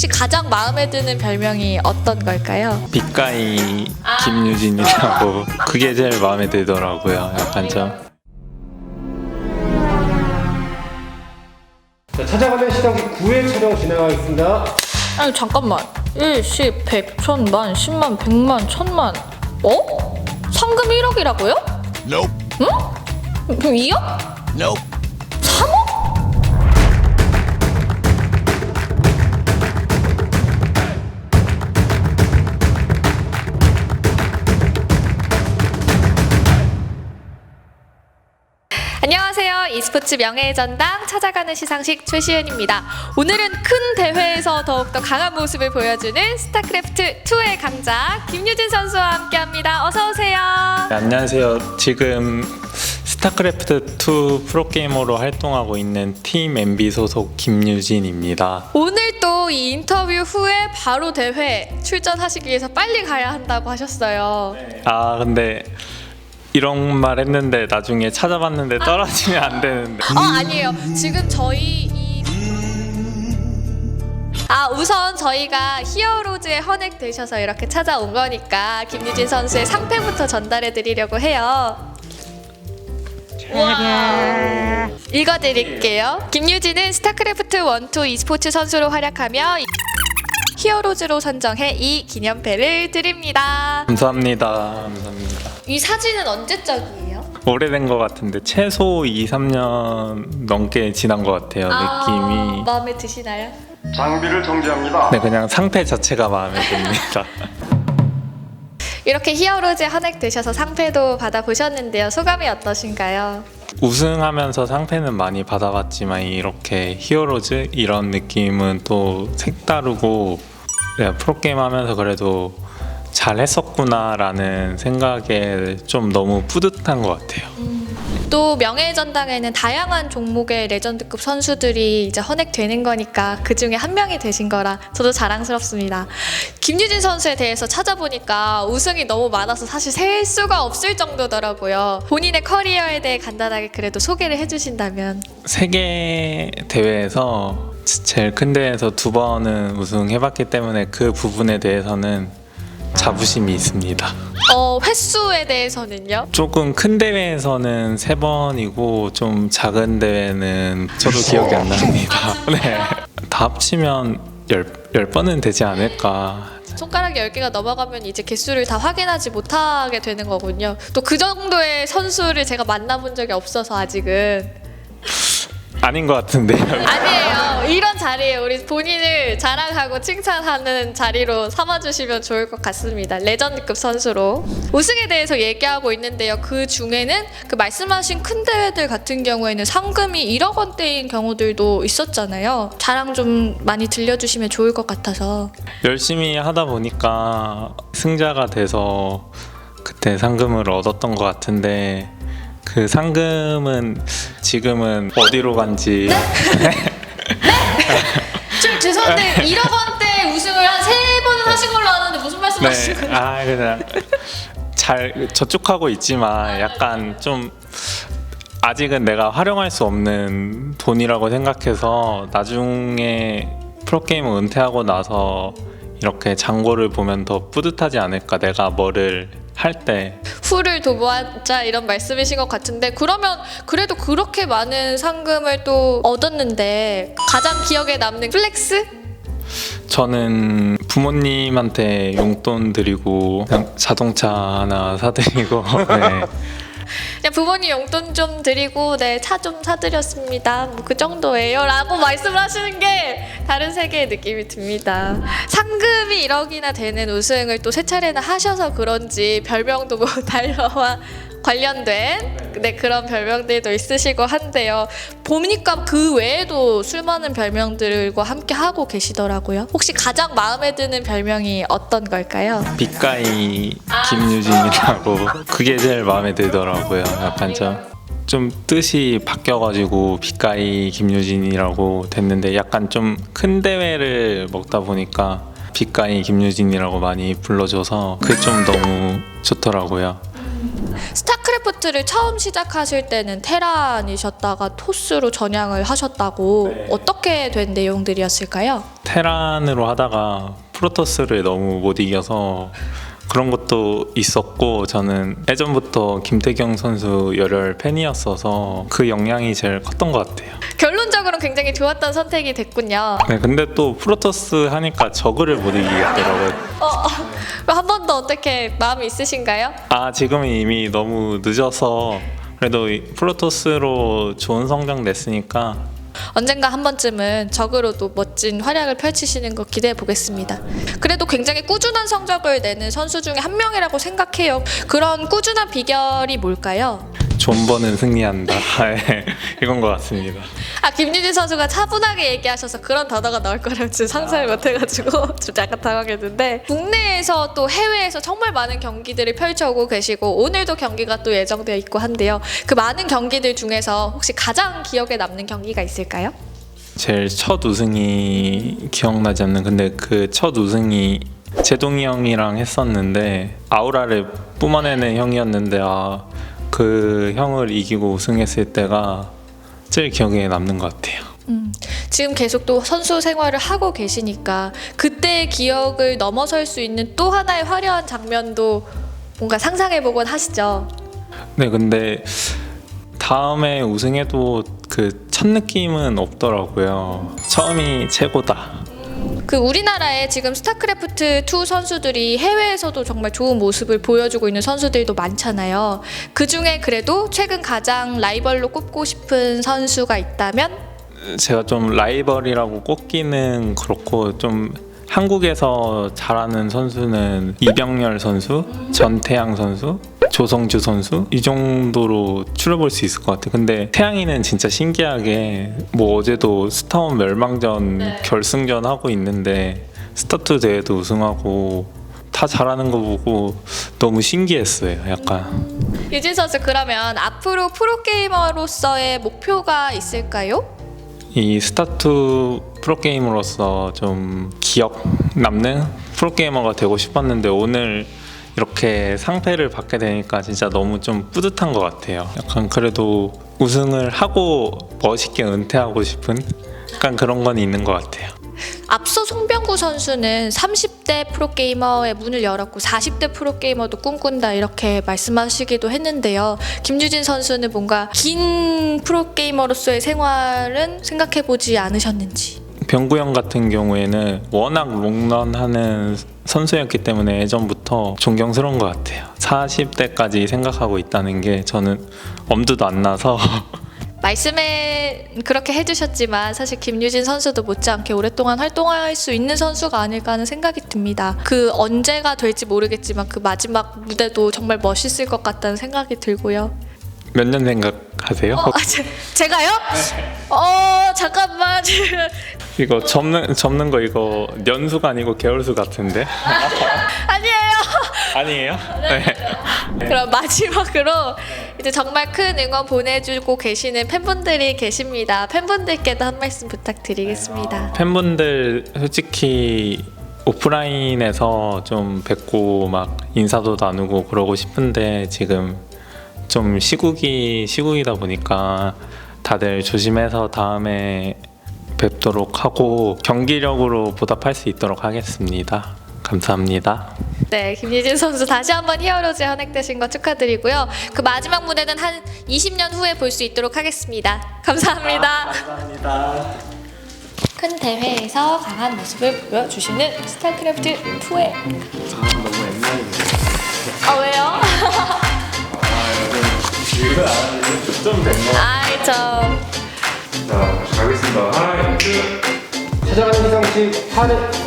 혹시 가장 마음에 드는 별명이 어떤 걸까요? 빛가이 김유진이라고 그게 제일 마음에 들더라고요. 약간 좀 자, 찾아가는 시상식 9회 촬영 진행하겠습니다. 아니 잠깐만 1, 10, 100, 1000만, 10만, 100만, 1000만 어? 상금 1억이라고요? Nope. 응? 그럼 2억? Nope. 3억? 안녕하세요. e스포츠 명예의 전당 찾아가는 시상식 최시은입니다. 오늘은 큰 대회에서 더욱더 강한 모습을 보여주는 스타크래프트 2의 강자 김유진 선수와 함께합니다. 어서 오세요. 네, 안녕하세요. 지금 스타크래프트2 프로게이머로 활동하고 있는 팀 MB 소속 김유진입니다. 오늘 또 이 인터뷰 후에 바로 대회 출전하시기 위해서 빨리 가야 한다고 하셨어요. 아 근데 이런 말 했는데 나중에 찾아봤는데 떨어지면 안 되는데. 아니에요. 지금 저희 우선 저희가 히어로즈에 헌액되셔서 이렇게 찾아온 거니까 김유진 선수의 상패부터 전달해 드리려고 해요. 와. 읽어드릴게요. 김유진은 스타크래프트 1, 2 e스포츠 선수로 활약하며 히어로즈로 선정해 이 기념패를 드립니다. 감사합니다. 감사합니다. 이 사진은 언제적이에요? 오래된 것 같은데 최소 2, 3년 넘게 지난 것 같아요. 느낌이. 마음에 드시나요? 장비를 정지합니다. 네, 그냥 상태 자체가 마음에 듭니다. 이렇게 히어로즈에 헌액되셔서 상패도 받아보셨는데요. 소감이 어떠신가요? 우승하면서 상패는 많이 받아봤지만 이렇게 히어로즈 이런 느낌은 또 색다르고 내가 프로게임 하면서 그래도 잘했었구나라는 생각에 좀 너무 뿌듯한 것 같아요. 또 명예의 전당에는 다양한 종목의 레전드급 선수들이 이제 헌액되는 거니까 그 중에 한 명이 되신 거라 저도 자랑스럽습니다. 김유진 선수에 대해서 찾아보니까 우승이 너무 많아서 사실 셀 수가 없을 정도더라고요. 본인의 커리어에 대해 간단하게 그래도 소개를 해주신다면. 세계 대회에서 제일 큰 대회에서 2번은 우승해봤기 때문에 그 부분에 대해서는 자부심이 있습니다. 횟수에 대해서는요? 조금 큰 대회에서는 3번이고 좀 작은 대회는 저도 기억이 안 납니다. 네. 다 합치면 10번은 되지 않을까. 손가락 10개가 넘어가면 이제 개수를 다 확인하지 못하게 되는 거군요. 또 그 정도의 선수를 제가 만나본 적이 없어서 아직은. 아닌 것 같은데요. 아니에요. 이런 자리에 우리 본인을 자랑하고 칭찬하는 자리로 삼아주시면 좋을 것 같습니다. 레전드급 선수로. 우승에 대해서 얘기하고 있는데요. 그 중에는 그 말씀하신 큰 대회들 같은 경우에는 상금이 1억 원대인 경우들도 있었잖아요. 자랑 좀 많이 들려주시면 좋을 것 같아서. 열심히 하다 보니까 승자가 돼서 그때 상금을 얻었던 것 같은데 그 상금은 지금은 어디로 간지. 좀 죄송한데 1억 원대 우승을 한 3번은 하신 걸로 아는데 무슨 말씀하시는 네, 거예요? 그냥 잘 저축하고 있지만 약간 좀 아직은 내가 활용할 수 없는 돈이라고 생각해서 나중에 프로게임을 은퇴하고 나서 이렇게 잔고를 보면 더 뿌듯하지 않을까. 내가 뭐를 할 때 후를 도모하자 이런 말씀이신 것 같은데, 그러면 그래도 그렇게 많은 상금을 또 얻었는데 가장 기억에 남는 플렉스? 저는 부모님한테 용돈 드리고 그냥 자동차 하나 사드리고 네. 그냥 부모님 용돈 좀 드리고 네, 차 좀 사드렸습니다. 뭐 그 정도예요 라고 말씀을 하시는 게 다른 세계의 느낌이 듭니다. 상금이 1억이나 되는 우승을 또 3차례나 하셔서 그런지 별명도 뭐 달러와 관련된 그런 별명들도 있으시고 한데요. 보니까 그 외에도 수많은 별명들과 함께 하고 계시더라고요. 혹시 가장 마음에 드는 별명이 어떤 걸까요? 빛가이 김유진이라고 그게 제일 마음에 들더라고요. 약간 좀 뜻이 바뀌어가지고 빛가이 김유진이라고 됐는데 약간 좀 큰 대회를 먹다 보니까 빛가이 김유진이라고 많이 불러줘서 그게 좀 너무 좋더라고요. 스타크래프트를 처음 시작하실 때는 테란이셨다가 토스로 전향을 하셨다고 네. 어떻게 된 내용들이었을까요? 테란으로 하다가 프로토스를 너무 못 이겨서 그런 것도 있었고, 저는 예전부터 김태경 선수 열혈 팬이었어서 그 영향이 제일 컸던 것 같아요. 결론적으로는 굉장히 좋았던 선택이 됐군요. 네, 근데 또 프로토스 하니까 저그를 못 이기겠더라고요. 한 번 더 어떻게 마음이 있으신가요? 지금은 이미 너무 늦어서 그래도 이 프로토스로 좋은 성적 냈으니까 언젠가 한 번쯤은 적으로도 멋진 활약을 펼치시는 거 기대해 보겠습니다. 그래도 굉장히 꾸준한 성적을 내는 선수 중에 한 명이라고 생각해요. 그런 꾸준한 비결이 뭘까요? 존버는 승리한다. 네, 이건 것 같습니다. 김유진 선수가 차분하게 얘기하셔서 그런 단어가 나올 거라고 지금 상상을 못해가지고 좀 약간 당황했는데, 국내에서 또 해외에서 정말 많은 경기들을 펼쳐오고 계시고 오늘도 경기가 또 예정되어 있고 한데요. 그 많은 경기들 중에서 혹시 가장 기억에 남는 경기가 있을까요? 제일 첫 우승이 기억나지 않는, 근데 그 첫 우승이 제동이 형이랑 했었는데 아우라를 뿜어내는 형이었는데 그 형을 이기고 우승했을 때가 제일 기억에 남는 것 같아요. 지금 계속 또 선수 생활을 하고 계시니까 그때의 기억을 넘어설 수 있는 또 하나의 화려한 장면도 뭔가 상상해보곤 하시죠? 네, 근데 다음에 우승해도 그 첫 느낌은 없더라고요. 처음이 최고다. 그 우리나라에 지금 스타크래프트 2 선수들이 해외에서도 정말 좋은 모습을 보여주고 있는 선수들도 많잖아요. 그 중에 그래도 최근 가장 라이벌로 꼽고 싶은 선수가 있다면? 제가 좀 라이벌이라고 꼽기는 그렇고, 좀 한국에서 잘하는 선수는 이병렬 선수, 전태양 선수, 조성주 선수, 이 정도로 추려볼 수 있을 것 같아요. 근데 태양이는 진짜 신기하게 어제도 스타원 멸망전 결승전 하고 있는데 스타트 대회도 우승하고 다 잘하는 거 보고 너무 신기했어요. 약간. 유진 선수, 그러면 앞으로 프로게이머로서의 목표가 있을까요? 이 스타트 프로게이머로서 좀 기억 남는 프로게이머가 되고 싶었는데, 오늘 이렇게 상패를 받게 되니까 진짜 너무 좀 뿌듯한 것 같아요. 약간 그래도 우승을 하고 멋있게 은퇴하고 싶은 약간 그런 건 있는 것 같아요. 앞서 송병구 선수는 30대 프로게이머의 문을 열었고 40대 프로게이머도 꿈꾼다 이렇게 말씀하시기도 했는데요. 김유진 선수는 뭔가 긴 프로게이머로서의 생활은 생각해보지 않으셨는지? 병구 형 같은 경우에는 워낙 롱런하는 선수였기 때문에 예전부터 존경스러운 것 같아요. 40대까지 생각하고 있다는 게 저는 엄두도 안 나서 말씀에 그렇게 해주셨지만 사실 김유진 선수도 못지않게 오랫동안 활동할 수 있는 선수가 아닐까 하는 생각이 듭니다. 그 언제가 될지 모르겠지만 그 마지막 무대도 정말 멋있을 것 같다는 생각이 들고요. 몇 년 생각하세요? 제가요? 잠깐만. 이거 접는 거 이거 년수가 아니고 개월수 같은데? 아니에요. 아니에요? 네. 그럼 마지막으로 이제 정말 큰 응원 보내주고 계시는 팬분들이 계십니다. 팬분들께도 한 말씀 부탁드리겠습니다. 팬분들 솔직히 오프라인에서 좀 뵙고 막 인사도 나누고 그러고 싶은데 지금 좀 시국이다 보니까 다들 조심해서 다음에 뵙도록 하고 경기력으로 보답할 수 있도록 하겠습니다. 감사합니다. 네, 김유진 선수 다시 한번 히어로즈 헌액되신 거 축하드리고요. 그 마지막 무대는 한 20년 후에 볼 수 있도록 하겠습니다. 감사합니다. 감사합니다. 큰 대회에서 강한 모습을 보여주시는 스타크래프트 2의 너무 옛날인데. 왜요? 이거 안 하는데 좀 됐나? 저 자, 가겠습니다. 하나, 둘. 찾아가는 시상식 8회.